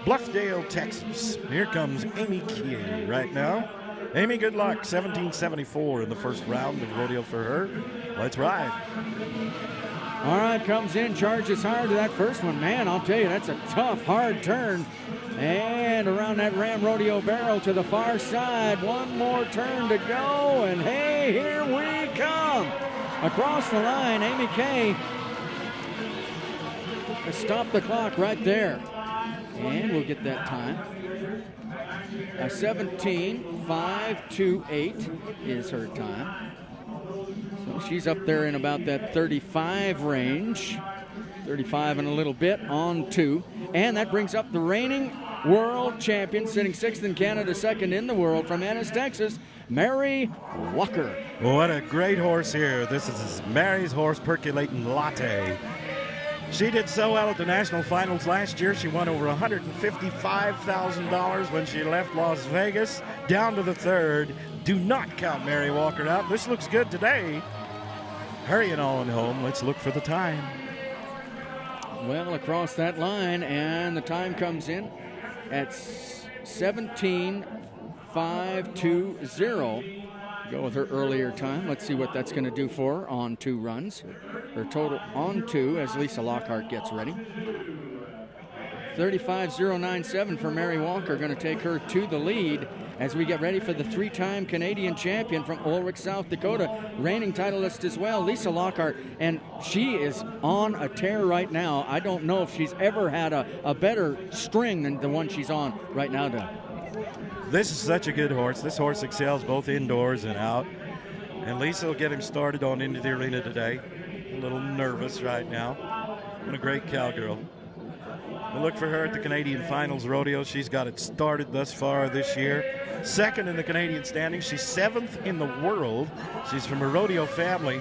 Bluffdale, Texas. Here comes Amy Key right now. Amy, good luck. 1774 in the first round of rodeo for her. Let's ride. All right, comes in, charges hard to that first one. Man, I'll tell you, that's a tough, hard turn. And around that Ram Rodeo barrel to the far side. One more turn to go, and hey, here we come. Across the line, Amy Kay. Stop the clock right there. And we'll get that time. 17.528 is her time. So she's up there in about that 35 range. 35 and a little bit on 2. And that brings up the reigning world champion, sitting 6th in Canada, 2nd in the world, from Ennis, Texas, Mary Walker. What a great horse here. This is Mary's horse, Percolating Latte. She did so well at the national finals last year. She won over $155,000 when she left Las Vegas down to the 3rd. Do not count Mary Walker out. This looks good today. Hurrying on home. Let's look for the time. Well, across that line, and the time comes in at 17.520. Go with her earlier time. Let's see what that's going to do for her on 2 runs. Her total on 2 as Lisa Lockhart gets ready. 35.097 for Mary Walker, going to take her to the lead as we get ready for the 3-time Canadian champion from Ulrich, South Dakota, reigning titleist as well, Lisa Lockhart, and she is on a tear right now. I don't know if she's ever had a better string than the one she's on right now, Doug. This is such a good horse. This horse excels both indoors and out. And Lisa will get him started on into the arena today. A little nervous right now. What a great cowgirl. We'll look for her at the Canadian Finals Rodeo. She's got it started thus far this year. 2nd in the Canadian standings. She's 7th in the world. She's from a rodeo family.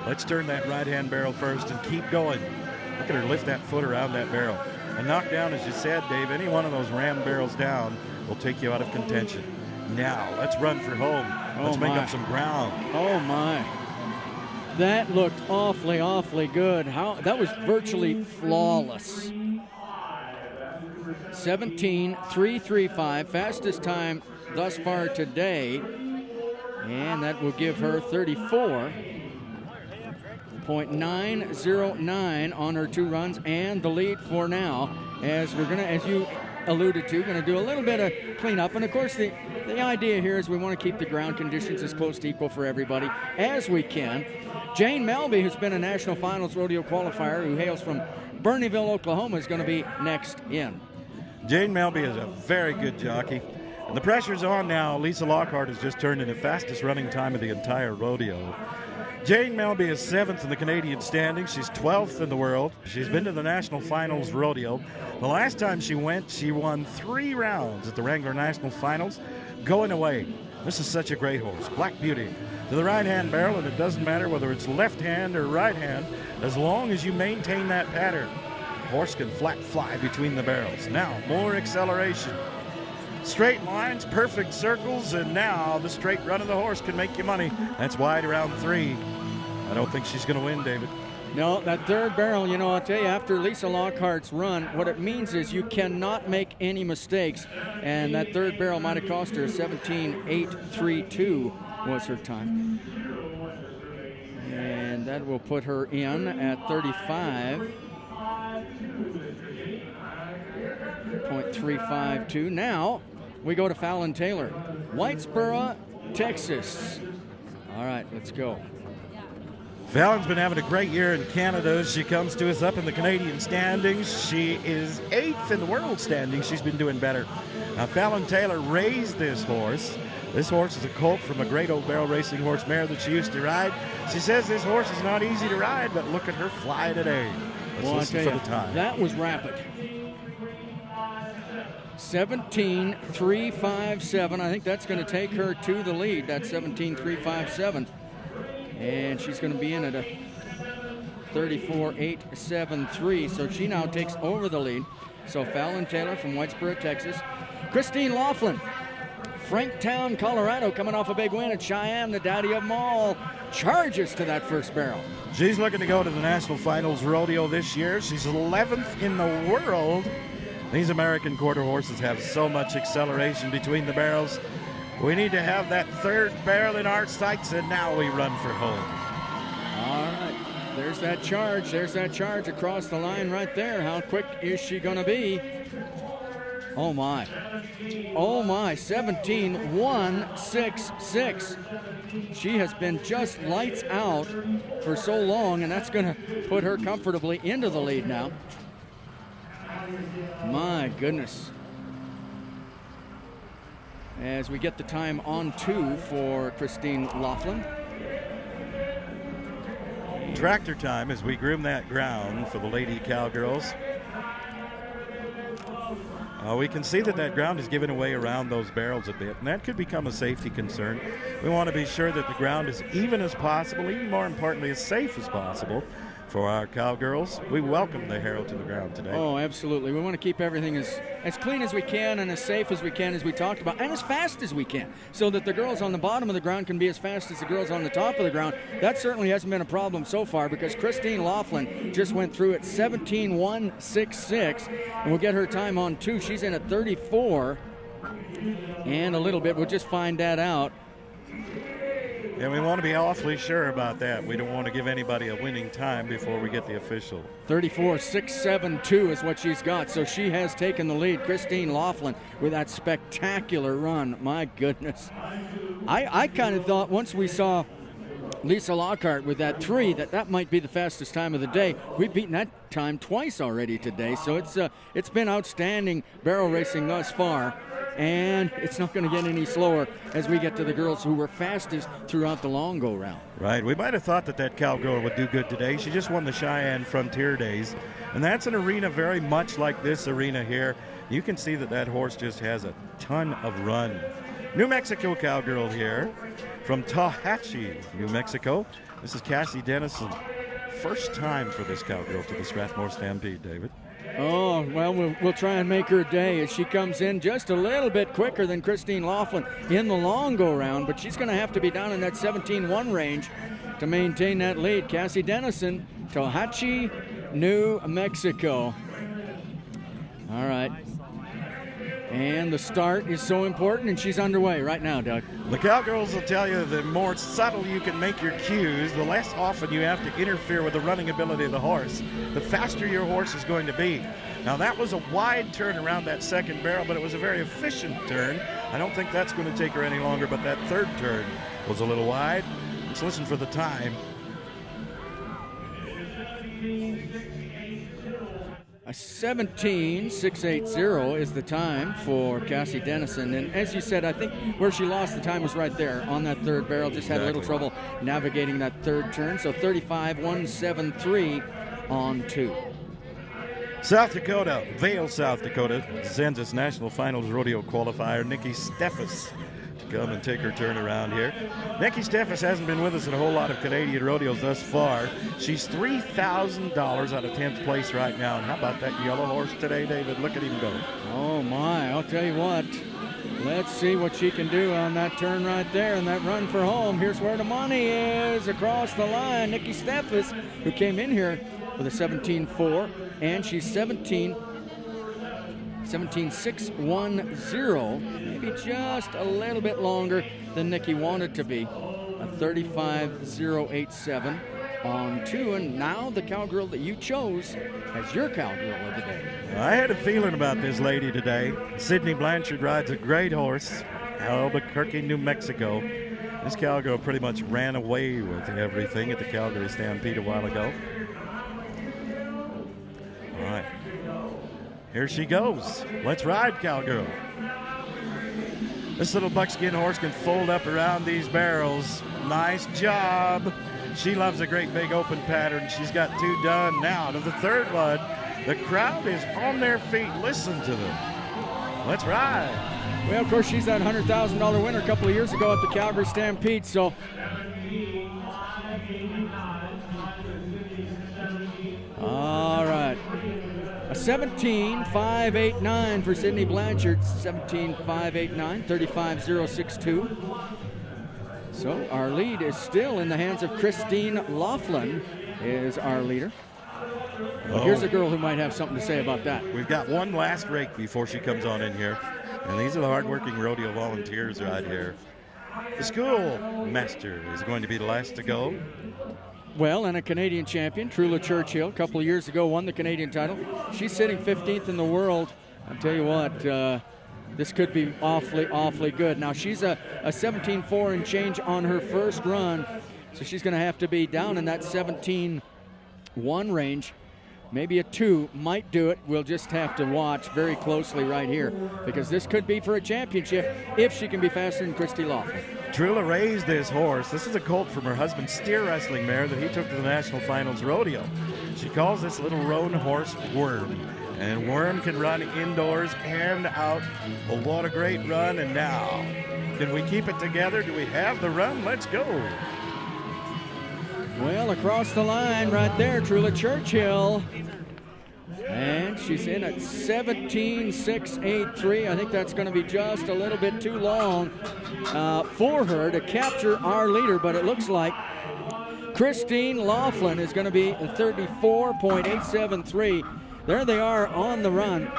Let's turn that right-hand barrel first and keep going. Look at her lift that foot around that barrel. A knockdown, as you said, Dave, any one of those ram barrels down will take you out of contention. Now, let's run for home. Let's make up some ground. Oh, my. That looked awfully, awfully good. That was virtually flawless. 17.335, fastest time thus far today. And that will give her 34.909 on her 2 runs and the lead for now. As we're gonna, as you alluded to, going to do a little bit of cleanup. And of course, the idea here is we want to keep the ground conditions as close to equal for everybody as we can. Jane Melby, who's been a national finals rodeo qualifier, who hails from Bernieville, Oklahoma, is going to be next in. Jane Melby is a very good jockey. And the pressure's on now. Lisa Lockhart has just turned in the fastest running time of the entire rodeo. Jane Melby is 7th in the Canadian standings. She's 12th in the world. She's been to the National Finals Rodeo. The last time she went, she won 3 rounds at the Wrangler National Finals, going away. This is such a great horse. Black Beauty to the right-hand barrel, and it doesn't matter whether it's left hand or right hand, as long as you maintain that pattern. The horse can flat fly between the barrels. Now, more acceleration. Straight lines, perfect circles, and now the straight run of the horse can make you money. That's wide around 3. I don't think she's going to win, David. No, that 3rd barrel, you know, I'll tell you, after Lisa Lockhart's run, what it means is you cannot make any mistakes. And that 3rd barrel might have cost her 17.832 was her time. And that will put her in at 35.352. Now we go to Fallon Taylor, Whitesboro, Texas. All right, let's go. Fallon's been having a great year in Canada as she comes to us up in the Canadian standings. She is 8th in the world standings. She's been doing better. Now, Fallon Taylor raised this horse. This horse is a colt from a great old barrel racing horse mare that she used to ride. She says this horse is not easy to ride, but look at her fly today. Let's listen for the time. That was rapid. 17.357. I think that's going to take her to the lead. That's 17.357. And she's going to be in at a 34.873. So she now takes over the lead. So Fallon Taylor from Whitesboro, Texas. Christine Laughlin, Franktown, Colorado, coming off a big win at Cheyenne, the daddy of them all, charges to that 1st barrel. She's looking to go to the National Finals Rodeo this year. She's 11th in the world. These American quarter horses have so much acceleration between the barrels. We need to have that third barrel in our sights, and now we run for home. All right. There's that charge. There's that charge across the line right there. How quick is she going to be? Oh, my. Oh, my. 17-1-6-6. She has been just lights out for so long, and that's going to put her comfortably into the lead now. My goodness. As we get the time on 2 for Christine Laughlin. Tractor time as we groom that ground for the Lady Cowgirls. We can see that ground is giving away around those barrels a bit, and that could become a safety concern. We want to be sure that the ground is even as possible, even more importantly, as safe as possible for our Cowgirls. We welcome the Harrow to the ground today. Oh, absolutely. We want to keep everything as clean as we can and as safe as we can, as we talked about, and as fast as we can, so that the girls on the bottom of the ground can be as fast as the girls on the top of the ground. That certainly hasn't been a problem so far, because Christine Laughlin just went through at 17-1-6-6, and we'll get her time on 2. She's in at 34 and a little bit. We'll just find that out. And we want to be awfully sure about that. We don't want to give anybody a winning time before we get the official. 34-6-7-2 is what she's got. So she has taken the lead. Christine Laughlin with that spectacular run. My goodness. I kind of thought once we saw Lisa Lockhart with that 3 that might be the fastest time of the day. We've beaten that time twice already today. So it's been outstanding barrel racing thus far. And it's not going to get any slower as we get to the girls who were fastest throughout the long go round. Right. We might have thought that Cowgirl would do good today. She just won the Cheyenne Frontier Days. And that's an arena very much like this arena here. You can see that horse just has a ton of run. New Mexico Cowgirl here from Tallahatchie, New Mexico. This is Cassie Dennison. First time for this Cowgirl to the Strathmore Stampede, David. Oh, well, we'll try and make her day as she comes in just a little bit quicker than Christine Laughlin in the long go-round, but she's going to have to be down in that 17-1 range to maintain that lead. Cassie Dennison, Tallahatchie, New Mexico. All right. And the start is so important, and she's underway right now, Doug. The Cowgirls will tell you the more subtle you can make your cues, the less often you have to interfere with the running ability of the horse, the faster your horse is going to be. Now, that was a wide turn around that second barrel, but it was a very efficient turn. I don't think that's going to take her any longer, but that third turn was a little wide. Let's listen for the time. A 17-6-8-0 is the time for Cassie Dennison. And as you said, I think where she lost the time was right there on that third barrel. Just had a little trouble navigating that third turn. So 35-1-7-3 on 2. South Dakota, Vail, South Dakota, sends its National Finals Rodeo qualifier, Nikki Steffes, to come and take her turn around here. Nikki Steffes hasn't been with us in a whole lot of Canadian rodeos thus far. She's $3,000 out of 10th place right now. And how about that yellow horse today, David? Look at him go. Oh, my. I'll tell you what. Let's see what she can do on that turn right there and that run for home. Here's where the money is across the line. Nikki Steffes, who came in here with a 17-4, and she's 17-6-1-0, maybe just a little bit longer than Nikki wanted to be. A 35-0-8-7 on 2, and now the Cowgirl that you chose as your Cowgirl of the day. I had a feeling about this lady today. Sydney Blanchard rides a great horse, Albuquerque, New Mexico. This Cowgirl pretty much ran away with everything at the Calgary Stampede a while ago. All right. Here she goes. Let's ride, Cowgirl. This little buckskin horse can fold up around these barrels. Nice job. She loves a great big open pattern. She's got 2 done. Now to the third one. The crowd is on their feet. Listen to them. Let's ride. Well, of course, she's that $100,000 winner a couple of years ago at the Calgary Stampede, so. All right. A 17-5-8-9 for Sydney Blanchard. 17-5-8-9, 35-0-6-2. So our lead is still in the hands of Christine Laughlin is our leader. Well, here's a girl who might have something to say about that. We've got one last rake before she comes on in here. And these are the hardworking rodeo volunteers right here. The schoolmaster is going to be the last to go. Well, and a Canadian champion, Trula Churchill, a couple of years ago won the Canadian title. She's sitting 15th in the world. I'll tell you what, this could be awfully, awfully good. Now, she's a 17.4 and change on her first run, so she's going to have to be down in that 17.1 range. Maybe a 2 might do it. We'll just have to watch very closely right here, because this could be for a championship if she can be faster than Christy Laughlin. Trula raised this horse. This is a colt from her husband's steer wrestling mare that he took to the National Finals Rodeo. She calls this little roan horse Worm. And Worm can run indoors and out. Oh, what a great run. And now, can we keep it together? Do we have the run? Let's go. Well, across the line right there, Trula Churchill. And she's in at 17.683. I think that's going to be just a little bit too long for her to capture our leader, but it looks like Christine Laughlin is going to be 34.873. There they are on the run.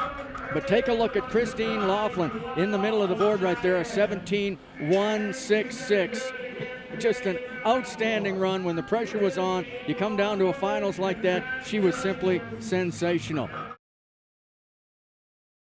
But take a look at Christine Laughlin in the middle of the board right there, a 17.166. Just an outstanding run when the pressure was on. You come down to a finals like that, she was simply sensational.